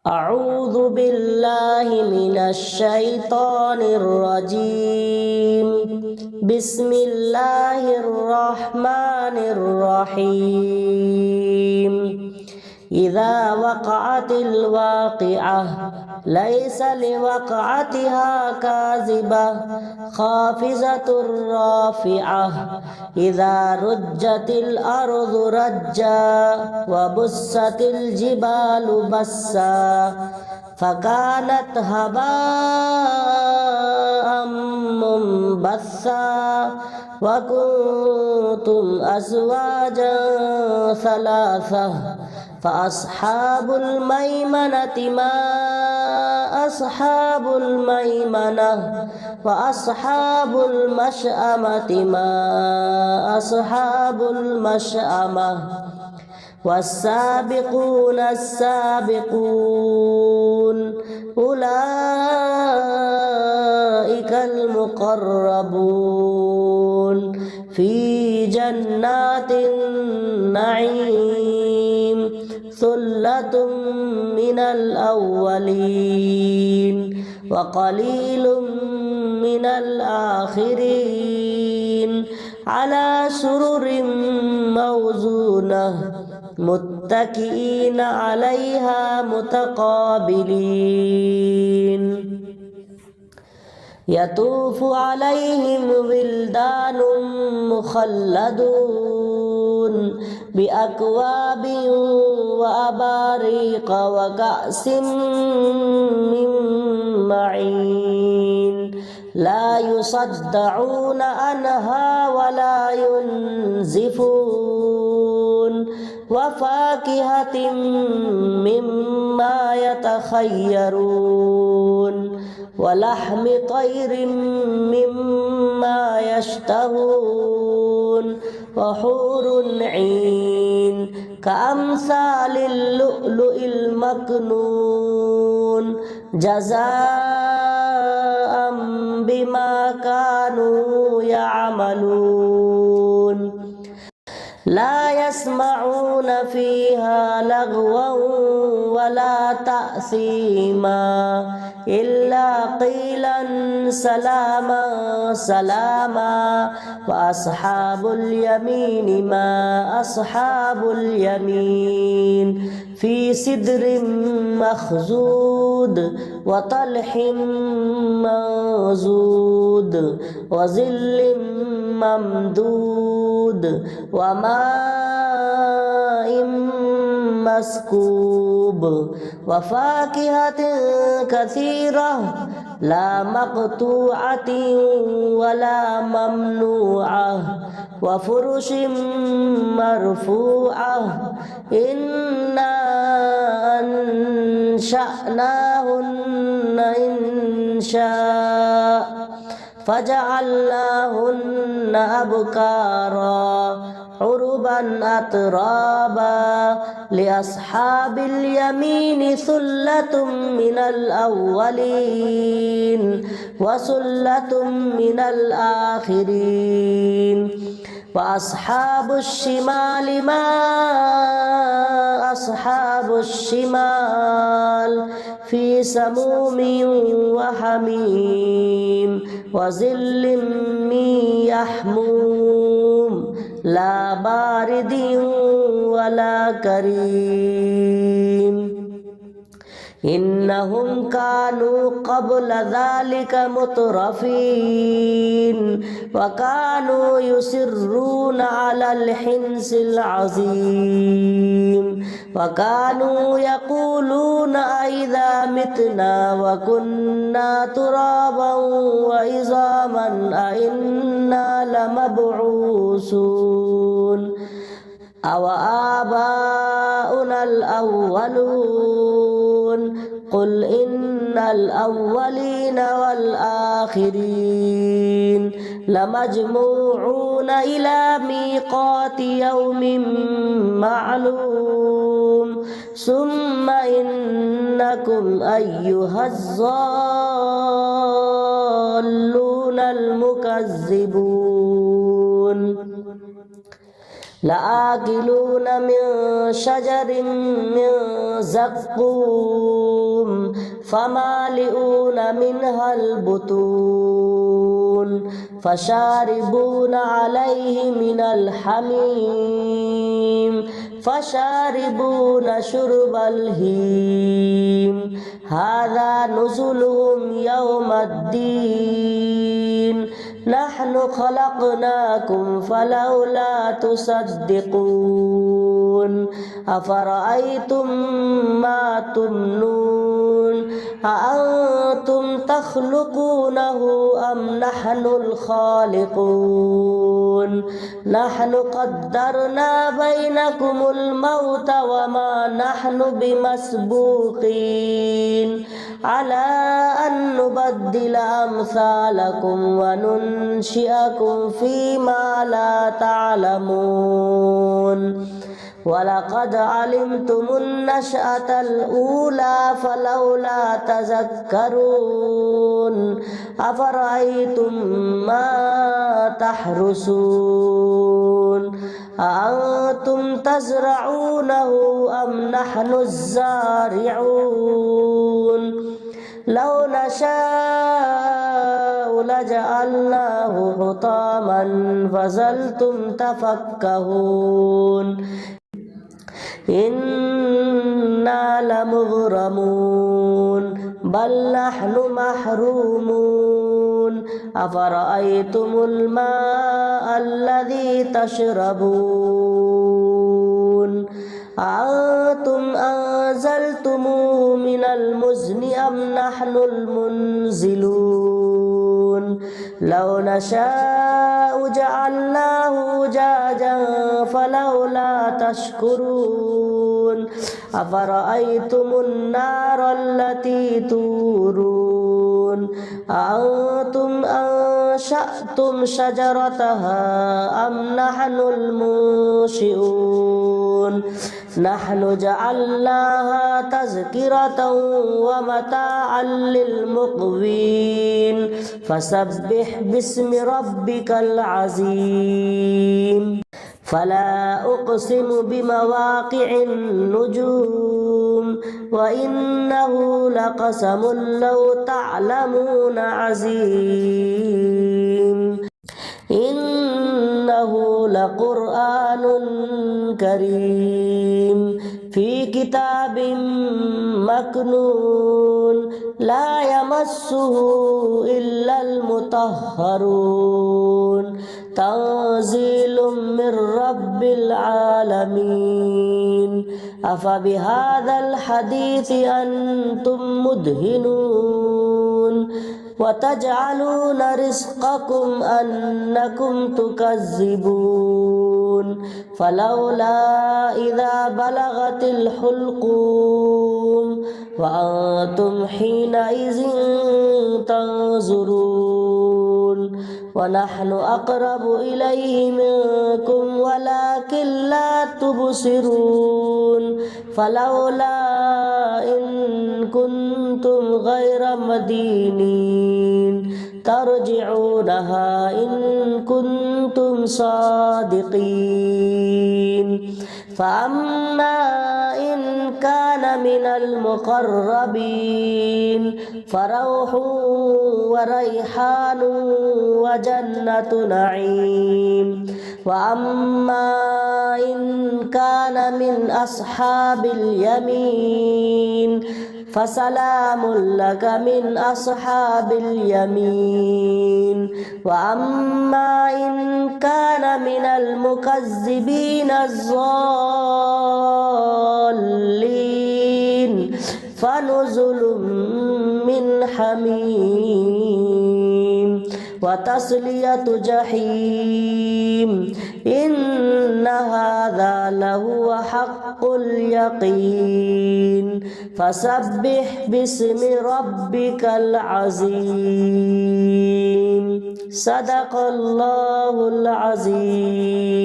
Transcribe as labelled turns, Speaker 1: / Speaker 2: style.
Speaker 1: أعوذ بالله من الشيطان الرجيم. بسم الله الرحمن الرحيم. إذا وقعت الواقعة ليس لوقعتها كاذبة خافضة رافعة. إذا رجت الأرض رجا وبست الجبال بسا فكانت هباء منبثا وكنتم أزواجا ثلاثة فأصحاب الميمنة ما أصحاب الميمنة وأصحاب المشأمة ما أصحاب المشأمة. والسابقون السابقون أولئك المقربون في جنات النعيم. ثلة من الأولين وقليل من الآخرين. على سرر موزونة متكئين عليها متقابلين. يطوف عليهم ولدان مخلدون بأكواب وأباريق وكأس من معين. لا يصدعون عنها ولا ينزفون. وفاكهة مما يتخيرون ولحم طير مما يشتهون. وحور عين كأمثال اللؤلؤ المكنون جزاء بما كانوا يعملون. لا يسمعون فيها لغوا ولا تأثيما إلا قيلا سلاما سلاما. وأصحاب اليمين ما أصحاب اليمين. في سدر مخزود وطلح منضود وظل ممدود وماء مسكوب. وفاكهة كثيرة لا مقطوعة ولا ممنوعة. وفرش مرفوعة. إنا أنشأناهن إنشاء فجعلناهن أبكارا عربا أترابا. لأصحاب اليمين ثلة من الأولين وثلة من الآخرين. وأصحاب الشمال ما أصحاب الشمال. في سموم وحميم وظل من يحموم لا بارد ولا كريم. إنهم كانوا قبل ذلك مترفين وكانوا يصرون على الحنث العظيم. وكانوا يقولون أئذا متنا وكنا ترابا وعظاما أئنا لمبعوثون أو آباؤنا الأولون. قل إن الأولين والآخرين لمجموعون إلى ميقات يوم معلوم. ثم إنكم أيها الضالون المكذبون لآكلون من شجر من زقوم فمالئون منها البطون فشاربون عليه من الحميم فشاربون شرب الهيم هذا نزلهم يوم الدين نحن خلقناكم فلولا تصدقون أفرأيتم ما تمنون أأنتم تخلقونه أم نحن الخالقون نحن قدرنا بينكم الموت وما نحن بمسبوقين على أن نبدل أمثالكم وننشئكم فيما لا تعلمون ولقد علمتم النشأة الأولى فلولا تذكرون أفرأيتم ما تحرسون أأنتم تزرعونه أم نحن الزارعون لو نشاء لجعلناه حطاما فظلتم تفكهون إنا لمغرمون بل نحن محرومون أفرأيتم الماء الذي تشربون أأنتم أنزلتموه من المزن أم نحن المنزلون لو نشاء جعلناه أجاجا فلولا تشكرون أفرأيتم النار التي تورون أأنتم أنشأتم شجرتها أم نحن المنشئون نحن جعلناها تذكرة ومتاعا للمقوين فسبح باسم ربك العظيم فلا أقسم بمواقع النجوم وإنه لقسم لو تعلمون عظيم إنه لقرآن كريم في كتاب مكنون لا يمسه إلا المطهرون تنزيل من رب العالمين أفبهذا الحديث أنتم مدهنون وتجعلون رزقكم أنكم تكذبون فلولا إذا بلغت الحلقوم وأنتم حينئذ تنظرون ونحن أقرب إليه منكم ولكن لا تبصرون فلولا إن كنتم غير مدينين ترجعونها إن كنتم صادقين فأما إن كان من المقربين فروح وريحان وجنة نعيم وأما إن كان من أصحاب اليمين فسلام لك من أصحاب اليمين وأما إن كان من المكذبين الضالين فنزل من حميم وتصلية جحيم إن هذا لهو حق اليقين فسبح باسم ربك العظيم صدق الله العظيم.